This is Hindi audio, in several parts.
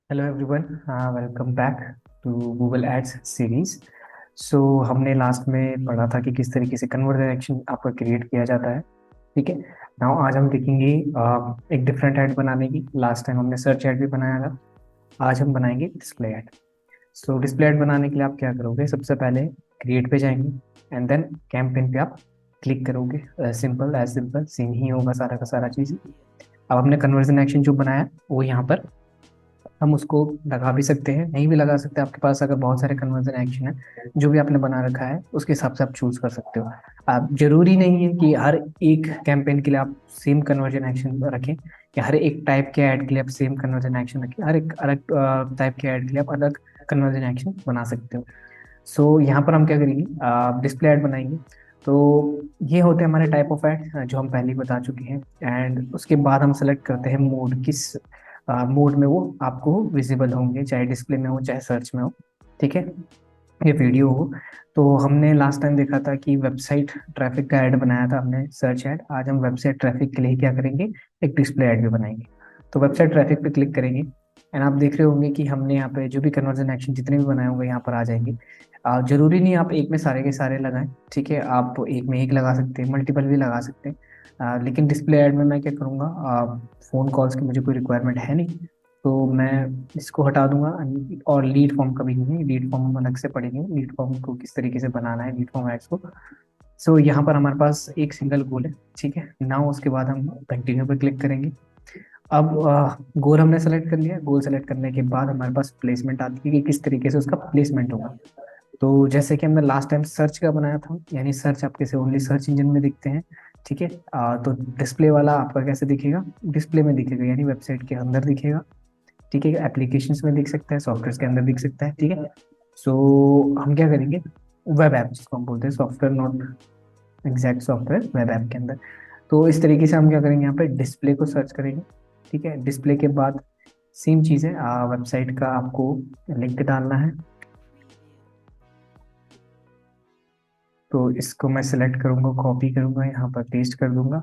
Hello everyone, welcome back to Google Ads series. So हमने लास्ट में पढ़ा था कि किस तरीके से कन्वर्जन एक्शन आपका क्रिएट किया जाता है। ठीक है। नाउ आज हम देखेंगे एक डिफरेंट ऐड बनाने की। लास्ट टाइम हमने सर्च ऐड भी बनाया था, आज हम बनाएंगे डिस्प्ले ऐड। सो डिस्प्ले ऐड बनाने के लिए आप क्या करोगे, सबसे पहले क्रिएट पे जाएंगे एंड देन कैंपेन पे आप क्लिक करोगे। सिंपल एज सिंपल सेम ही होगा सारा का सारा चीज़। अब हमने कन्वर्जन एक्शन जो बनाया वो यहाँ पर हम उसको लगा भी सकते हैं, नहीं भी लगा सकते। आपके पास अगर बहुत सारे कन्वर्जन एक्शन है जो भी आपने बना रखा है उसके हिसाब से आप चूज कर सकते हो। आप जरूरी नहीं है कि हर एक कैंपेन के लिए आप सेम कन्वर्जन एक्शन रखें, या हर एक टाइप के ऐड के लिए आप सेम कन्वर्जन एक्शन रखें। हर एक अलग टाइप के ऐड के लिए आप अलग कन्वर्जन एक्शन बना सकते हो। सो यहाँ पर हम क्या करेंगे, डिस्प्ले ऐड बनाएंगे। तो ये होते हैं हमारे टाइप ऑफ ऐड जो हम पहले ही बता चुके हैं। एंड उसके बाद हम सेलेक्ट करते हैं मोड, किस मोड में वो आपको विजिबल होंगे, चाहे डिस्प्ले में हो चाहे सर्च में हो। ठीक है, ये वीडियो हो। तो हमने लास्ट टाइम देखा था कि वेबसाइट ट्रैफिक का ऐड बनाया था हमने, सर्च ऐड। आज हम वेबसाइट ट्रैफिक के लिए क्या करेंगे, एक डिस्प्ले ऐड भी बनाएंगे। तो वेबसाइट ट्रैफिक पे क्लिक करेंगे एंड आप देख रहे होंगे कि हमने यहाँ पे जो भी कन्वर्जन एक्शन जितने भी बनाए होंगे यहाँ पर आ जाएंगे। जरूरी नहीं आप एक में सारे के सारे लगाएं। ठीक है, आप एक में एक लगा सकते हैं, मल्टीपल भी लगा सकते हैं। लेकिन डिस्प्ले ऐड में मैं क्या करूँगा, फ़ोन कॉल्स की मुझे कोई रिक्वायरमेंट है नहीं, तो मैं इसको हटा दूंगा। और लीड फॉर्म कभी नहीं, लीड फॉर्म अलग से पढ़ेंगे, लीड फॉर्म को किस तरीके से बनाना है, लीड फॉर्म एड्स को। सो यहाँ पर हमारे पास एक सिंगल गोल है। ठीक है ना, उसके बाद हम कंटिन्यू पे क्लिक करेंगे। अब गोल हमने सेलेक्ट कर लिया। गोल सेलेक्ट करने के बाद हमारे पास प्लेसमेंट आती है कि किस तरीके से उसका प्लेसमेंट होगा। तो जैसे कि हमने लास्ट टाइम सर्च का बनाया था, यानी सर्च आपके से ओनली सर्च इंजन में दिखते हैं। ठीक है, तो डिस्प्ले वाला आपका कैसे दिखेगा, डिस्प्ले में दिखेगा, यानी वेबसाइट के अंदर दिखेगा। ठीक है, एप्लीकेशंस में दिख सकता है, सॉफ्टवेयर के अंदर दिख सकता है। ठीक है। सो हम क्या करेंगे, वेब ऐप जिसको हम बोलते हैं, software not exact software, web app के अंदर। तो इस तरीके से हम क्या करेंगे, यहाँ पे डिस्प्ले को सर्च करेंगे। ठीक है, डिस्प्ले के बाद सेम चीज़ है, वेबसाइट का आपको लिंक डालना है। तो इसको मैं सेलेक्ट करूंगा, कॉपी करूंगा, यहाँ पर पेस्ट कर दूंगा।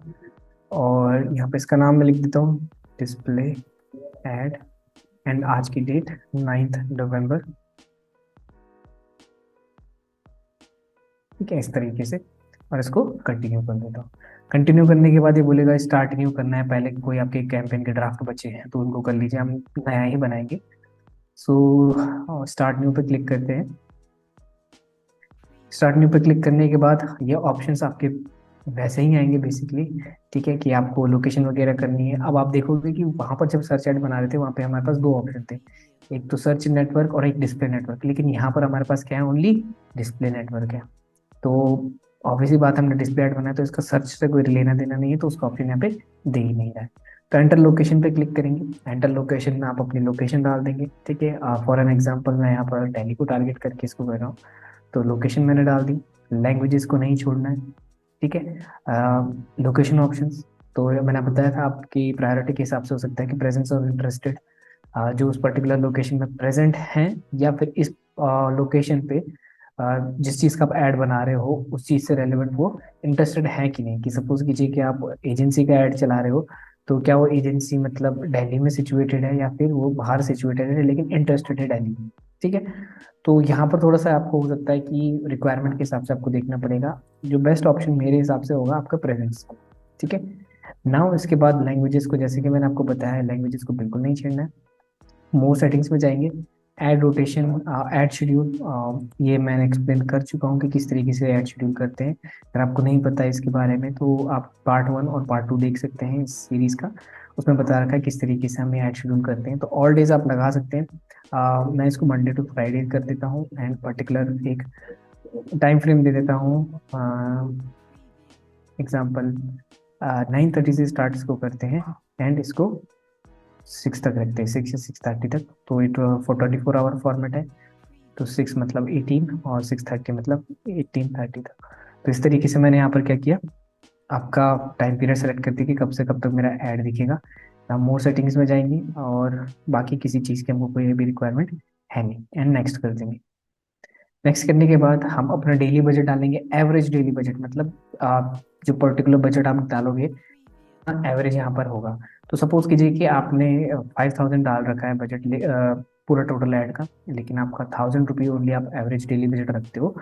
और यहाँ पे इसका नाम मैं लिख देता हूँ, डिस्प्ले एड। एंड आज की डेट 9 नवंबर। ठीक है, इस तरीके से। और इसको कंटिन्यू कर देता हूँ। कंटिन्यू करने के बाद ये बोलेगा स्टार्ट न्यू करना है। पहले कोई आपके कैंपेन के ड्राफ्ट बचे हैं तो उनको कर लीजिए, हम नया ही बनाएंगे। सो स्टार्ट न्यू पे क्लिक करते हैं। स्टार्ट न्यू पे क्लिक करने के बाद ये ऑप्शंस आपके वैसे ही आएंगे बेसिकली। ठीक है, कि आपको लोकेशन वगैरह करनी है। अब आप देखोगे कि वहाँ पर जब सर्च एड बना रहे थे वहाँ पे हमारे पास दो ऑप्शन थे, एक तो सर्च नेटवर्क और एक डिस्प्ले नेटवर्क। लेकिन यहाँ पर हमारे पास क्या है, ओनली डिस्प्ले नेटवर्क है। तो ऑब्वियसली बात, हमने डिस्प्ले ऐड बनाया तो इसका सर्च से कोई लेना देना नहीं है, तो उसका ऑप्शन यहाँ पे दे ही नहीं रहा है। तो एंटर लोकेशन पे क्लिक करेंगे। एंटर लोकेशन में आप अपनी लोकेशन डाल देंगे। ठीक है, फॉर एन एग्जांपल मैं यहाँ पर दिल्ली को टारगेट करके इसको कर रहा हूँ, तो लोकेशन मैंने डाल दी। लैंग्वेजेस को नहीं छोड़ना है। ठीक है, लोकेशन ऑप्शंस तो मैंने बताया था आपकी प्रायोरिटी के हिसाब से हो सकता है कि प्रेजेंस और इंटरेस्टेड, जो उस पर्टिकुलर लोकेशन में प्रेजेंट हैं, या फिर इस लोकेशन पे जिस चीज़ का आप ऐड बना रहे हो उस चीज़ से रेलेवेंट वो इंटरेस्टेड है कि नहीं। कि सपोज कीजिए कि आप एजेंसी का ऐड चला रहे हो, तो क्या वो एजेंसी मतलब दिल्ली में सिचुएटेड है या फिर वो बाहर सिचुएटेड है लेकिन इंटरेस्टेड है दिल्ली में। ठीक है, तो यहाँ पर थोड़ा सा आपको हो सकता है कि रिक्वायरमेंट के हिसाब से आपको देखना पड़ेगा। जो बेस्ट ऑप्शन मेरे हिसाब से होगा आपका प्रेजेंस। ठीक है, नाउ इसके बाद लैंग्वेजेस को, जैसे कि मैंने आपको बताया है, लैंग्वेजेस को बिल्कुल नहीं छेड़ना है। मोर सेटिंग्स में जाएंगे, ऐड रोटेशन, ऐड शेड्यूल। ये मैंने एक्सप्लेन कर चुका हूँ कि किस तरीके से ऐड शेड्यूल करते हैं। अगर आपको नहीं पता है इसके बारे में तो आप पार्ट 1 और पार्ट 2 देख सकते हैं इस सीरीज़ का, उसमें बता रखा है किस तरीके से हम ये ऐड शेड्यूल करते हैं। तो ऑल डेज आप लगा सकते हैं। मैं इसको मंडे टू फ्राइडे कर देता हूँ एंड पर्टिकुलर एक टाइम फ्रेम दे देता हूँ। एग्जाम्पल 9:30 से स्टार्ट इसको करते हैं एंड इसको 6 तक रखते हैं, 6 या 6:30 तक। तो इट फॉर 24 आवर फॉर्मेट है। तो 6 मतलब 18 और 6:30 मतलब 18:30 तक। तो इस तरीके से मैंने यहाँ पर क्या किया, आपका टाइम पीरियड सेलेक्ट कर दिया कि कब से कब तक मेरा ऐड दिखेगा। हम मोर सेटिंग्स में जाएंगे और बाकी किसी चीज़ की हमको कोई भी रिक्वायरमेंट है नहीं, एंड नेक्स्ट कर देंगे। नेक्स्ट करने के बाद हम अपना डेली बजट डालेंगे। एवरेज डेली बजट मतलब आप जो पर्टिकुलर बजट आप डालोगे एवरेज यहाँ पर होगा। तो सपोज कीजिए कि आपने 5,000 डाल रखा है बजट, पूरा टोटल ऐड का, लेकिन आपका 1,000 रुपये ओनली आप एवरेज डेली बजट रखते हो,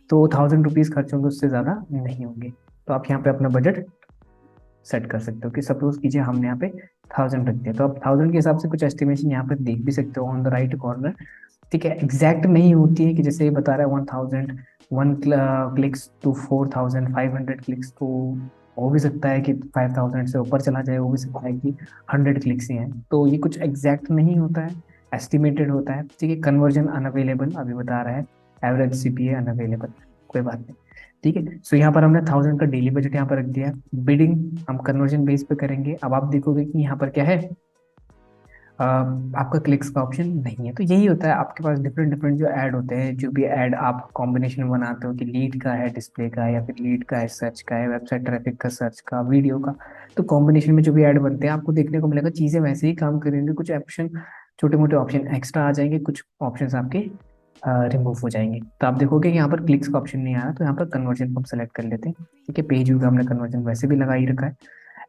तो 1,000 रुपीज़ खर्च होंगे, उससे ज़्यादा नहीं होंगे। तो आप यहाँ पे अपना बजट सेट कर सकते हो कि सपोज कीजिए हमने यहाँ पे 1,000 रख दिया, तो आप 1,000 के हिसाब से कुछ एस्टिमेशन यहाँ पे देख भी सकते हो ऑन द राइट कॉर्नर। ठीक है, एग्जैक्ट नहीं होती है कि जैसे ये बता रहा है 1,000 वन क्लिक्स टू 4,500 क्लिक्स, तो हो भी सकता है कि 5,000 से ऊपर चला जाए, हो भी सकता है कि 100 क्लिक्स ही हैं। तो ये कुछ एग्जैक्ट नहीं होता है, एस्टिमेटेड होता है। ठीक है, कन्वर्जन अनअवेलेबल अभी बता रहा है, एवरेज सीपीए अनअवेलेबल, कोई बात नहीं। ठीक है, सो यहाँ पर हमने 1,000 का डेली बजट यहाँ पर रख दिया। बिडिंग हम कन्वर्जन बेस पे करेंगे। अब आप देखोगे कि यहाँ पर क्या है, आपका क्लिक्स का ऑप्शन नहीं है। तो यही होता है, आपके पास डिफरेंट डिफरेंट जो ऐड होते हैं, जो भी ऐड आप कॉम्बिनेशन बनाते हो कि लीड का है, डिस्प्ले का है, या फिर लीड का है, सर्च का है, वेबसाइट ट्रैफिक का, सर्च का, वीडियो का। तो कॉम्बिनेशन में जो भी ऐड बनते हैं आपको देखने को मिलेगा, चीज़ें वैसे ही काम करेंगे, कुछ ऑप्शन, छोटे मोटे ऑप्शन एक्स्ट्रा आ जाएंगे, कुछ ऑप्शन आपके रिमूव हो जाएंगे। तो आप देखोगे कि यहाँ पर क्लिक्स का ऑप्शन नहीं आ रहा, तो यहाँ पर कन्वर्जन को हम सेलेक्ट कर लेते हैं। ठीक है, पेज व्यू का हमने कन्वर्जन वैसे भी लगा ही रखा है।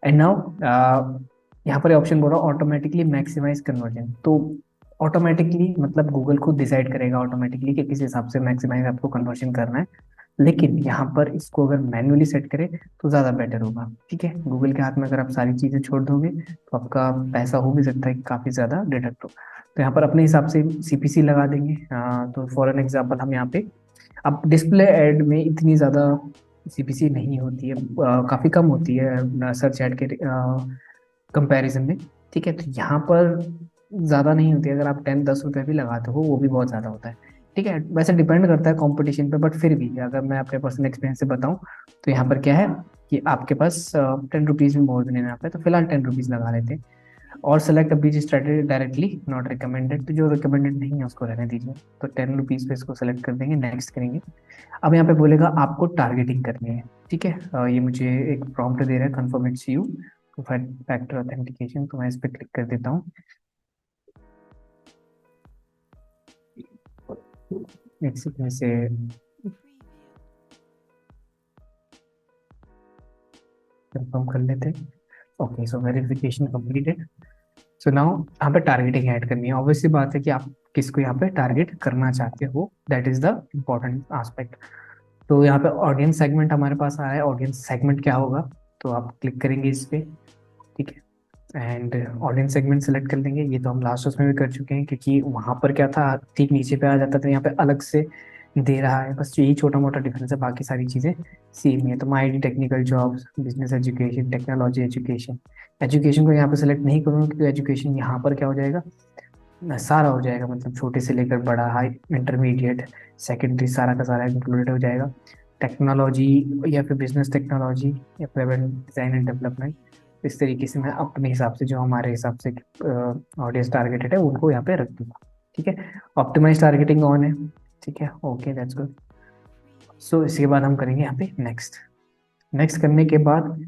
एंड नाउ यहाँ पर ऑप्शन बोल रहा हूँ ऑटोमेटिकली मैक्सिमाइज कन्वर्जन। तो ऑटोमेटिकली मतलब गूगल खुद डिसाइड करेगा ऑटोमेटिकली कि किस हिसाब से मैक्सिमाइज आपको कन्वर्जन करना है। लेकिन यहाँ पर इसको अगर मैन्युअली सेट करें तो ज़्यादा बेटर होगा। ठीक है, गूगल के हाथ में अगर आप सारी चीज़ें छोड़ दोगे तो आपका पैसा हो भी सकता है कि काफ़ी ज़्यादा डिडक्ट हो। तो यहाँ पर अपने हिसाब से सीपीसी लगा देंगे। तो फॉर एन एग्जाम्पल हम यहाँ पे, अब डिस्प्ले एड में इतनी ज़्यादा सीपीसी नहीं होती है, काफ़ी कम होती है सर्च एड के कंपैरिजन में। ठीक है, तो यहाँ पर ज़्यादा नहीं होती है, अगर आप 10-10 रुपये भी लगाते हो वो भी बहुत ज़्यादा होता है। ठीक है, वैसे डिपेंड करता है कंपटीशन पे, बट फिर भी अगर मैं अपने पर्सनल एक्सपीरियंस से बताऊं तो यहाँ पर क्या है कि आपके पास 10 रुपीज़ में मोर देने यहाँ पे, तो फिलहाल 10 रुपीज़ लगा लेते हैं। और select beach strategy directly not recommended, तो जो रिकमेंडेड नहीं है उसको रहने दीजिए। तो 10 रुपीज़ पे इसको सेलेक्ट कर देंगे, नेक्स्ट करेंगे। अब यहाँ पे बोलेगा आपको टारगेटिंग करनी है। ठीक है, ये मुझे एक प्रॉम्प्ट दे रहा है, confirm it's you two factor authentication, तो मैं इस पर क्लिक कर देता हूँ। एक सेकंड से कंफर्म कर लेते हैं। ओके, सो वेरिफिकेशन कंप्लीटेड। सो नाउ यहाँ पे टारगेटिंग ऐड करनी है। ऑब्वियसली बात है कि आप किसको यहाँ पे टारगेट करना चाहते हो, that is the important aspect. तो यहाँ पे ऑडियंस सेगमेंट हमारे पास आया है। ऑडियंस सेगमेंट क्या होगा, तो आप क्लिक करेंगे इस पे। ठीक है, एंड ऑडियंस सेगमेंट सेलेक्ट कर लेंगे। ये तो हम लास्ट उसमें भी कर चुके हैं, क्योंकि वहां पर क्या था, ठीक नीचे पे आ जाता था, यहाँ पे अलग से दे रहा है। बस यही छोटा मोटा डिफरेंस है, बाकी सारी चीज़ें सेम ही है। तो my I T technical jobs, business education, technology education, education को यहाँ पे सेलेक्ट नहीं करूँगा क्योंकि एजुकेशन यहाँ पर क्या हो जाएगा, सारा हो जाएगा, मतलब छोटे से लेकर बड़ा, हाई, इंटरमीडिएट, सेकेंडरी, सारा का सारा इंक्लूडेड हो जाएगा। टेक्नोलॉजी या फिर बिजनेस टेक्नोलॉजी या फिर डिज़ाइन एंड डेवलपमेंट, इस तरीके से मैं अपने हिसाब से, जो हमारे हिसाब से ऑडियंस टारगेटेड है, उनको यहाँ पे रख दूंगा। ठीक है, ऑप्टिमाइज टारगेटिंग ऑन है। ठीक है, ओके, दैट्स गुड। सो इसके बाद हम करेंगे यहाँ पे नेक्स्ट। नेक्स्ट करने के बाद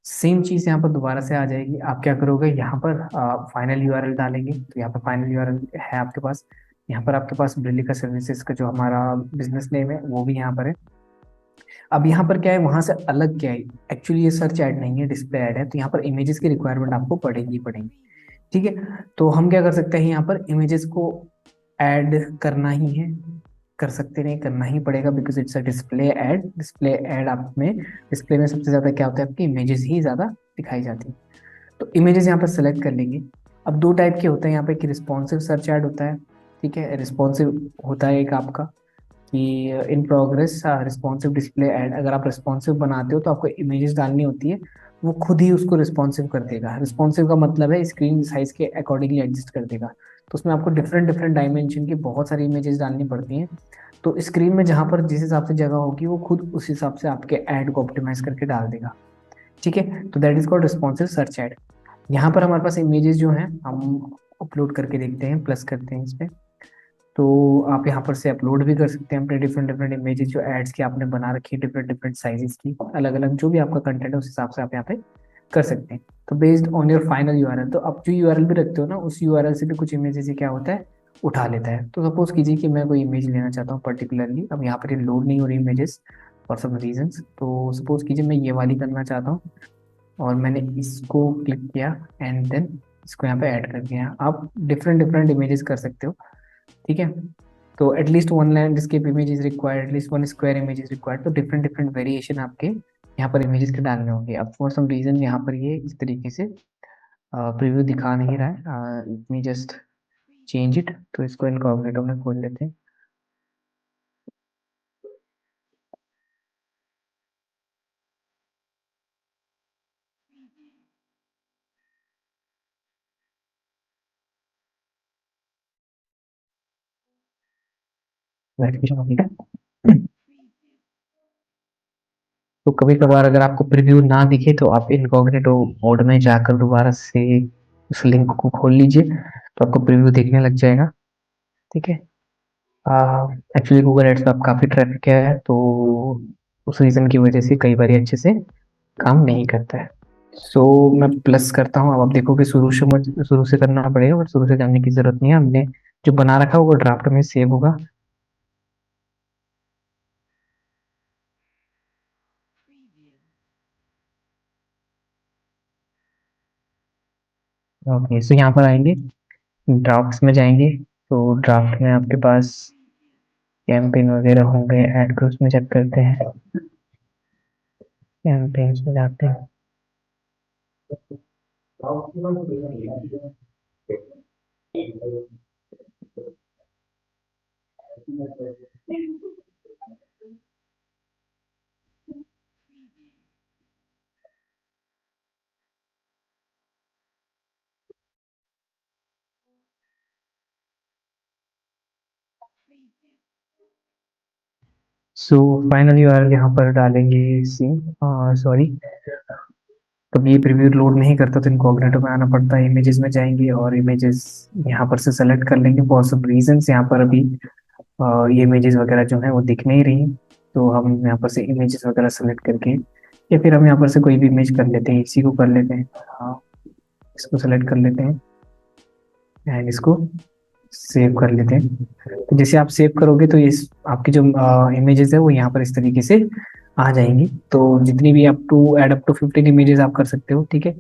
सेम चीज़ यहाँ पर दोबारा से आ जाएगी। आप क्या करोगे, यहाँ पर फाइनल यूआरएल डालेंगे। तो यहाँ पर फाइनल यूआरएल है आपके पास। यहाँ पर आपके पास ब्रिलिका सर्विसेज का जो हमारा बिजनेस नेम है वो भी यहाँ पर है। अब यहाँ पर क्या है, वहां से अलग क्या है, एक्चुअली ये सर्च ऐड नहीं है, डिस्प्ले ऐड है, तो यहाँ पर इमेजेस की रिक्वायरमेंट आपको पड़ेगी। ठीक है, तो हम क्या कर सकते हैं, यहाँ पर इमेजेस को ऐड करना ही है, कर सकते नहीं, करना ही पड़ेगा, because it's a display ad. Display ad आप में, डिस्प्ले में सबसे ज्यादा क्या होता है, आपकी इमेजेस ही ज्यादा दिखाई जाती है। तो इमेजेस यहाँ पर सेलेक्ट कर लेंगे। अब दो टाइप के होते हैं यहाँ पे, कि रिस्पॉन्सिव सर्च ऐड होता है। ठीक है, रिस्पॉन्सिव होता है एक आपका कि in progress responsive display ad. अगर आप रिस्पॉन्सिव बनाते हो तो आपको इमेजेस डालनी होती है, वो खुद ही उसको रिस्पॉन्सिव कर देगा। रिस्पॉन्सिव का मतलब है स्क्रीन साइज के अकॉर्डिंगली एडजस्ट कर देगा। तो उसमें आपको डिफरेंट डिफरेंट डायमेंशन की बहुत सारी इमेजेस डालनी पड़ती हैं। तो स्क्रीन में जहाँ पर जिस हिसाब से जगह होगी, वो खुद उस हिसाब से आपके ऐड को ऑप्टिमाइज करके डाल देगा। ठीक है, तो that is called responsive search add. यहाँ पर हमारे पास इमेजेस जो हैं, हम अपलोड करके देखते हैं, प्लस करते हैं इस पे। तो आप यहाँ पर से अपलोड भी कर सकते हैं अपने डिफरेंट डिफरेंट इमेजेस, जो एड्स की आपने बना रखी है, डिफरेंट डिफरेंट साइजेस की, अलग अलग जो भी आपका कंटेंट है उस हिसाब से आप यहाँ पे कर सकते हैं। तो based on your final URL, तो आप जो यूआरएल भी रखते हो ना, उस यूआरएल से भी कुछ इमेजेस क्या होता है, उठा लेता है। तो सपोज कीजिए कि मैं कोई इमेज लेना चाहता हूँ पर्टिकुलरली, अब यहाँ पर ये लोड नहीं हो रही इमेजेस फॉर सम रीजंस, तो सपोज कीजिए मैं ये वाली करना चाहता हूँ। और मैंने इसको क्लिक किया एंड देन इसको यहाँ पे ऐड कर दिया। आप डिफरेंट डिफरेंट इमेजेस कर सकते हो, ठीक है। तो at least one landscape image is required, at least one square image is required. तो डिफरेंट डिफरेंट वेरिएशन आपके यहाँ पर इमेजेस के डालने होंगे। अब फॉर सम रीजन यहाँ पर ये इस तरीके से प्रीव्यू दिखा नहीं रहा है। Let me just change it. तो इसको इनकॉग्निटो में खोल लेते हैं। वेरिफिकेशन हो गया। तो कभी कभार अगर आपको प्रीव्यू ना दिखे तो आप इनकॉग्निटो मोड में जाकर दोबारा से उस लिंक को खोल लीजिए, तो आपको प्रीव्यू दिखने लग जाएगा, ठीक है। एक्चुअली गूगल एड्स पे आप काफ़ी ट्रैफिक है, तो उस रीज़न की वजह से कई बार ये अच्छे से काम नहीं करता है। सो मैं प्लस करता हूँ। अब आप देखोगे शुरू से करना पड़ेगा, और शुरू से जानने की ज़रूरत नहीं है। हमने जो बना रखा है वो ड्राफ्ट में सेव होगा। ओके, सो यहाँ पर आएंगे, ड्राफ्ट्स में जाएंगे, तो ड्राफ्ट में आपके पास कैंपेन वगैरह होंगे। ऐड ग्रुप्स में चेक करते हैं, कैंपेन्स में जाते हैं। सो फाइनल यूआरएल यहाँ पर डालेंगे सी, सॉरी, तो ये प्रीव्यू लोड नहीं करता तो इनकॉग्निटो में आना पड़ता है। इमेजेस में जाएंगे और इमेजेस यहाँ पर से सेलेक्ट कर लेंगे। फॉर सम रीजंस यहाँ पर अभी ये इमेजेस वगैरह जो है वो दिख नहीं रही, तो हम यहाँ पर से इमेजेस वगैरह सेलेक्ट करके, या फिर हम यहाँ पर से कोई भी इमेज कर लेते हैं, इसी को कर लेते हैं। इसको सेलेक्ट कर लेते हैं एंड इसको सेव कर लेते हैं। तो जैसे आप सेव करोगे तो ये आपकी जो इमेजेस है वो यहाँ पर इस तरीके से आ जाएंगी। तो जितनी भी अप टू 15 इमेजेस आप कर सकते हो, ठीक है।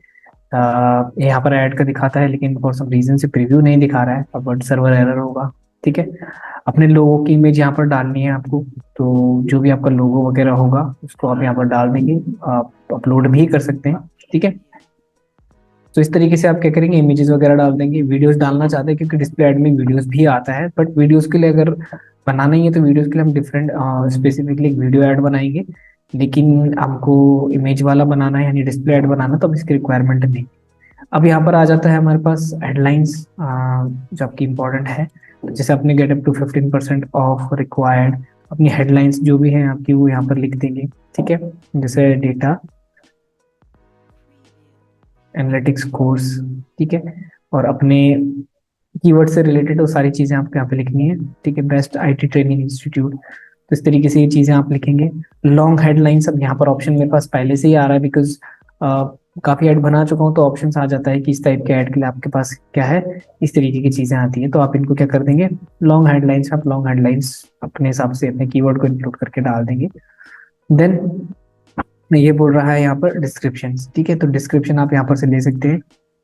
यहाँ पर ऐड का दिखाता है, लेकिन फॉर सम रीजन से प्रीव्यू नहीं दिखा रहा है, अब सर्वर एरर होगा, ठीक है। अपने लोगो की इमेज यहाँ पर डालनी है आपको। तो जो भी आपका लोगो वगैरह होगा उसको आप यहाँ पर डाल देंगे, आप अपलोड भी कर सकते हैं, ठीक है। तो इस तरीके से आप क्या करेंगे, इमेजेस वगैरह डाल देंगे। वीडियोस डालना चाहते हैं क्योंकि डिस्प्ले ऐड में वीडियोस भी आता है, बट वीडियोस के लिए अगर बनाना ही है तो वीडियोस के लिए हम डिफरेंट स्पेसिफिकली एक वीडियो ऐड बनाएंगे। लेकिन हमको इमेज वाला बनाना है यानी डिस्प्ले ऐड बनाना, तो अब इसकी रिक्वायरमेंट नहीं। अब यहाँ पर आ जाता है हमारे पास हेडलाइंस, जो आपकी इंपॉर्टेंट है। तो जैसे अपने get up to 15% of required, अपनी हेडलाइंस जो भी है आपकी वो यहाँ पर लिख देंगे, ठीक है। जैसे डेटा एनालिटिक्स कोर्स, ठीक है। और अपने कीवर्ड से रिलेटेड वो सारी चीज़ें आपको यहाँ पे लिखनी है, ठीक है। बेस्ट आईटी ट्रेनिंग इंस्टीट्यूट, तो इस तरीके से ये चीज़ें आप लिखेंगे। लॉन्ग हेडलाइंस, अब यहाँ पर ऑप्शन मेरे पास पहले से ही आ रहा है, बिकॉज काफ़ी ऐड बना चुका हूँ, तो ऑप्शन आ जाता है कि इस टाइप के ऐड के लिए आपके पास क्या है, इस तरीके की चीज़ें आती हैं। तो आप इनको क्या कर देंगे, लॉन्ग हेडलाइंस, आप लॉन्ग हेडलाइंस अपने हिसाब से अपने कीवर्ड को इंक्लूड करके डाल देंगे। देन ये बोल रहा है यहाँ पर डिस्क्रिप्शन, ठीक है। तो डिस्क्रिप्शन आप यहाँ पर से ले सकते हैं,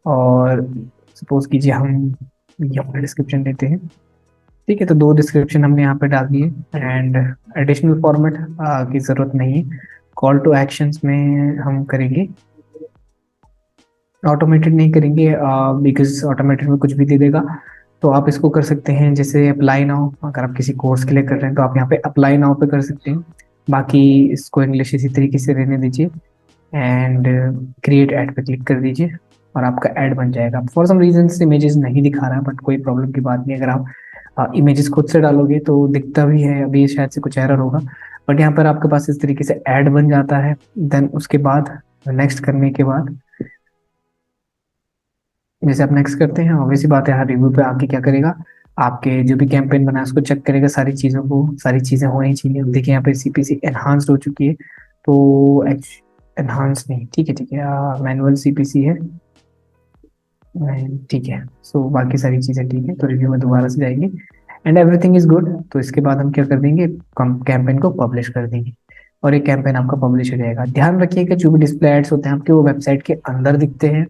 और सपोज कीजिए हम यहाँ पर डिस्क्रिप्शन देते हैं, ठीक है। तो 2 डिस्क्रिप्शन हमने यहाँ पे डाल दिए, एंड एडिशनल फॉर्मेट की ज़रूरत नहीं है। कॉल टू एक्शंस में हम करेंगे, ऑटोमेटेड नहीं करेंगे, बिकॉज ऑटोमेटेड में कुछ भी दे देगा। तो आप इसको कर सकते हैं, जैसे अप्लाई नाउ, अगर आप किसी कोर्स के लिए कर रहे हैं तो आप यहाँ पे अप्लाई नाउ पे कर सकते हैं। बाकी इसको इंग्लिश इसी तरीके से रहने दीजिए, एंड क्रिएट ऐड पे क्लिक कर दीजिए और आपका ऐड बन जाएगा। फॉर सम रीजन इमेजेस नहीं दिखा रहा है, बट कोई प्रॉब्लम की बात नहीं। अगर आप इमेजेस खुद से डालोगे तो दिखता भी है, अभी शायद से कुछ एरर होगा, बट यहाँ पर आपके पास इस तरीके से ऐड बन जाता है। देन उसके बाद नेक्स्ट करने के बाद, जैसे आप नेक्स्ट करते हैं, ऑब्वियस सी बात है, हर रिव्यू पे आके क्या करेगा, आपके जो भी कैंपेन बना है उसको चेक करेगा, सारी चीज़ों को, सारी चीज़ें होनी चाहिए। अब देखिए यहाँ पे सीपीसी एनहांस्ड हो चुकी है, तो एनहांस नहीं, ठीक है, ठीक है, मैनुअल सीपीसी है, ठीक है। सो बाकी सारी चीज़ें ठीक है, तो रिव्यू में दोबारा से जाएंगे एंड एवरीथिंग इज गुड। तो इसके बाद हम क्या कर देंगे, कैंपेन को पब्लिश कर देंगे। और एक कैंपेन आपका पब्लिश हो जाएगा। ध्यान रखिएगा जो भी डिस्प्ले एड्स होते हैं आपके वो वेबसाइट के अंदर दिखते हैं,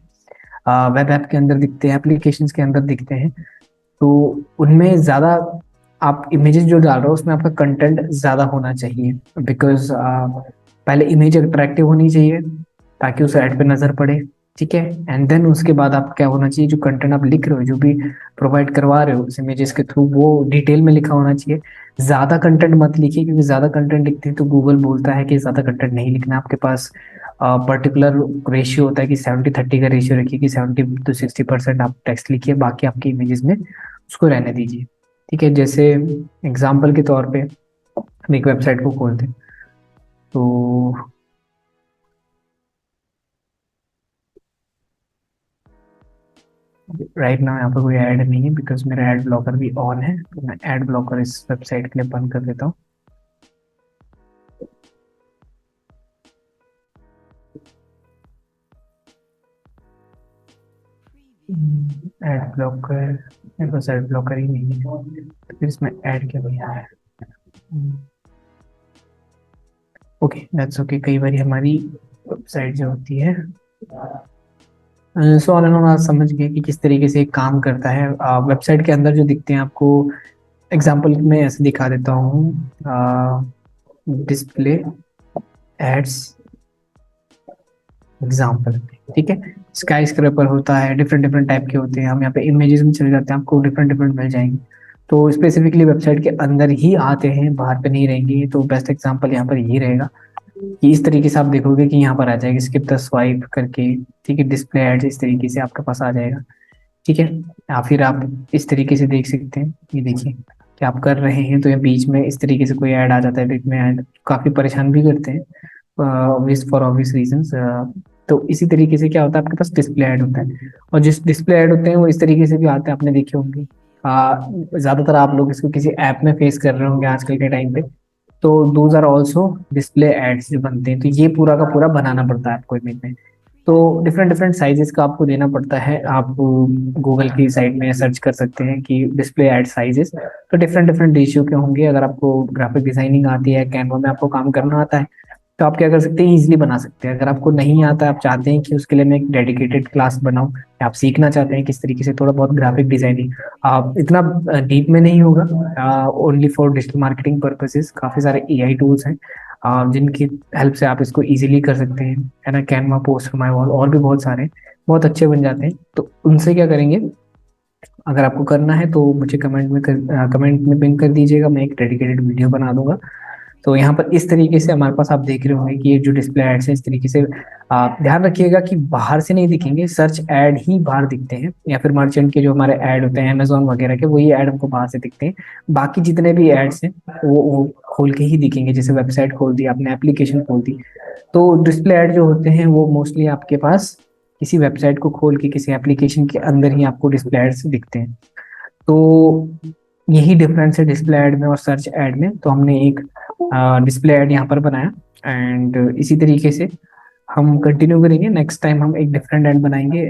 वेब ऐप के अंदर दिखते हैं, एप्लीकेशंस के अंदर दिखते हैं। तो उनमें ज़्यादा आप इमेजेस जो डाल रहे हो उसमें आपका कंटेंट ज़्यादा होना चाहिए, बिकॉज पहले इमेज अट्रैक्टिव होनी चाहिए ताकि उस ऐड पे नज़र पड़े, ठीक है। एंड देन उसके बाद आप क्या होना चाहिए, जो कंटेंट आप लिख रहे हो, जो भी प्रोवाइड करवा रहे हो उस इमेजेस के थ्रू, वो डिटेल में लिखा होना चाहिए। ज़्यादा कंटेंट मत लिखिए, क्योंकि ज़्यादा कंटेंट लिखते हैं तो गूगल बोलता है कि ज़्यादा कंटेंट नहीं लिखना। आपके पास पर्टिकुलर रेशियो होता है कि 70-30 का रेशियो रखिए, कि 70 to 60% आप टेक्स्ट लिखिए, बाकी आपके इमेजेस में उसको रहने दीजिए, ठीक है। जैसे एग्जाम्पल के तौर पे हम एक वेबसाइट को खोलते हैं, तो राइट नाउ यहाँ पर कोई ऐड नहीं है, बिकॉज मेरा ऐड ब्लॉकर भी ऑन है, तो मैं ऐड ब्लॉकर इस वेबसाइट के लिए बंद कर देता हूँ। ऐड ब्लॉकर, मेरे पास ऐड ब्लॉकर ही नहीं है, तो फिर इसमें ऐड क्या बढ़िया है। Okay, that's okay. कई बार हमारी वेबसाइट जो होती है, सो ऑल एंड ऑल आप समझ गए कि किस तरीके से काम करता है। वेबसाइट के अंदर जो दिखते हैं आपको, एग्जांपल में ऐसे दिखा देता हूँ। डिस्प्ले एड्स एग्जांपल, ठीक है। स्काई स्क्रैपर होता है, डिफरेंट डिफरेंट टाइप के होते हैं। हम यहाँ पे इमेजेस में चले जाते हैं, आपको डिफरेंट डिफरेंट मिल जाएंगे। तो स्पेसिफिकली वेबसाइट के अंदर ही आते हैं, बाहर पे नहीं रहेंगे। तो बेस्ट एग्जांपल यहाँ पर यही रहेगा कि इस तरीके से आप देखोगे कि यहाँ पर आ जाएगी स्किप द स्वाइप करके, ठीक है। डिस्प्ले एड्स इस तरीके से आपके पास आ जाएगा, ठीक है। या फिर आप इस तरीके से देख सकते हैं, ये देखिए कि आप कर रहे हैं तो ये बीच में इस तरीके से कोई ऐड आ जाता है, बीच में ऐड काफ़ी परेशान भी करते हैं, ऑब्वियस फॉर ऑब्वियस रीजंस। तो इसी तरीके से क्या होता है, आपके पास डिस्प्ले ऐड होता है, और जिस डिस्प्ले ऐड होते हैं वो इस तरीके से भी आते हैं, आपने देखे होंगे। ज़्यादातर आप लोग इसको किसी ऐप में फेस कर रहे होंगे आजकल के टाइम पे। तो those are also display ads जो बनते हैं, तो ये पूरा का पूरा बनाना पड़ता है आपको इमेज में। तो डिफरेंट डिफरेंट साइजेस का आपको देना पड़ता है। आप गूगल की साइट में सर्च कर सकते हैं कि डिस्प्ले एड साइजेस, तो डिफरेंट डिफरेंट रेशियो के होंगे। अगर आपको ग्राफिक डिजाइनिंग आती है, कैनवा में आपको काम करना आता है, तो आप क्या कर सकते हैं, इजीली बना सकते हैं। अगर आपको नहीं आता, आप चाहते हैं कि उसके लिए मैं एक डेडिकेटेड क्लास बनाऊं, या आप सीखना चाहते हैं किस तरीके से थोड़ा बहुत ग्राफिक डिजाइनिंग, आप इतना डीप में नहीं होगा, only for digital marketing purposes, काफ़ी सारे एआई टूल्स हैं जिनकी हेल्प से आप इसको इजीली कर सकते हैं, है ना। कैनवा, पोस्ट माई वॉल, और भी बहुत सारे बहुत अच्छे बन जाते हैं। तो उनसे क्या करेंगे, अगर आपको करना है तो मुझे कमेंट में पिन कर दीजिएगा, मैं एक डेडिकेटेड वीडियो बना दूंगा। तो यहाँ पर इस तरीके से हमारे पास आप देख रहे होंगे कि ये जो डिस्प्ले एड्स है इस तरीके से, आप ध्यान रखिएगा कि बाहर से नहीं दिखेंगे, सर्च ऐड ही बाहर दिखते हैं, या फिर मर्चेंट के जो हमारे ऐड होते हैं अमेजोन वगैरह के, वही ऐड हमको बाहर से दिखते हैं। बाकी जितने भी एड्स हैं वो खोल के ही दिखेंगे। जैसे वेबसाइट खोल दी आपने, एप्लीकेशन खोल दी, तो डिस्प्ले ऐड जो होते हैं वो मोस्टली आपके पास किसी वेबसाइट को खोल के किसी एप्लीकेशन के अंदर ही आपको डिस्प्ले एड्स दिखते हैं। तो यही डिफरेंस है डिस्प्ले ऐड में और सर्च ऐड में। तो हमने एक डिस्प्ले ऐड यहाँ पर बनाया, एंड इसी तरीके से हम कंटिन्यू करेंगे। नेक्स्ट टाइम हम एक डिफरेंट ऐड बनाएंगे,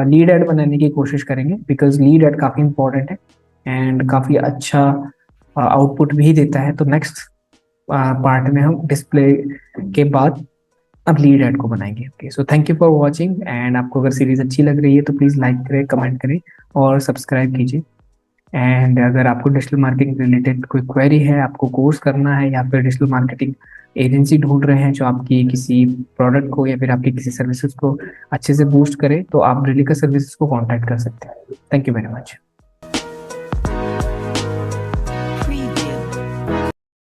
लीड ऐड बनाने की कोशिश करेंगे, बिकॉज लीड ऐड काफ़ी इंपॉर्टेंट है एंड काफ़ी अच्छा आउटपुट भी देता है। तो नेक्स्ट पार्ट में हम डिस्प्ले के बाद अब लीड ऐड को बनाएंगे। Okay, so thank you for watching, and आपको अगर सीरीज अच्छी लग रही है तो प्लीज़ लाइक करें, कमेंट करें और सब्सक्राइब कीजिए। एंड अगर आपको डिजिटल मार्केटिंग रिलेटेड कोई क्वेरी है, आपको कोर्स करना है, या फिर डिजिटल मार्केटिंग एजेंसी ढूंढ रहे हैं जो आपकी किसी प्रोडक्ट को या फिर आपकी किसी सर्विसेज को अच्छे से बूस्ट करे, तो आप रेलिका सर्विसेज को कांटेक्ट कर सकते हैं। Thank you very much.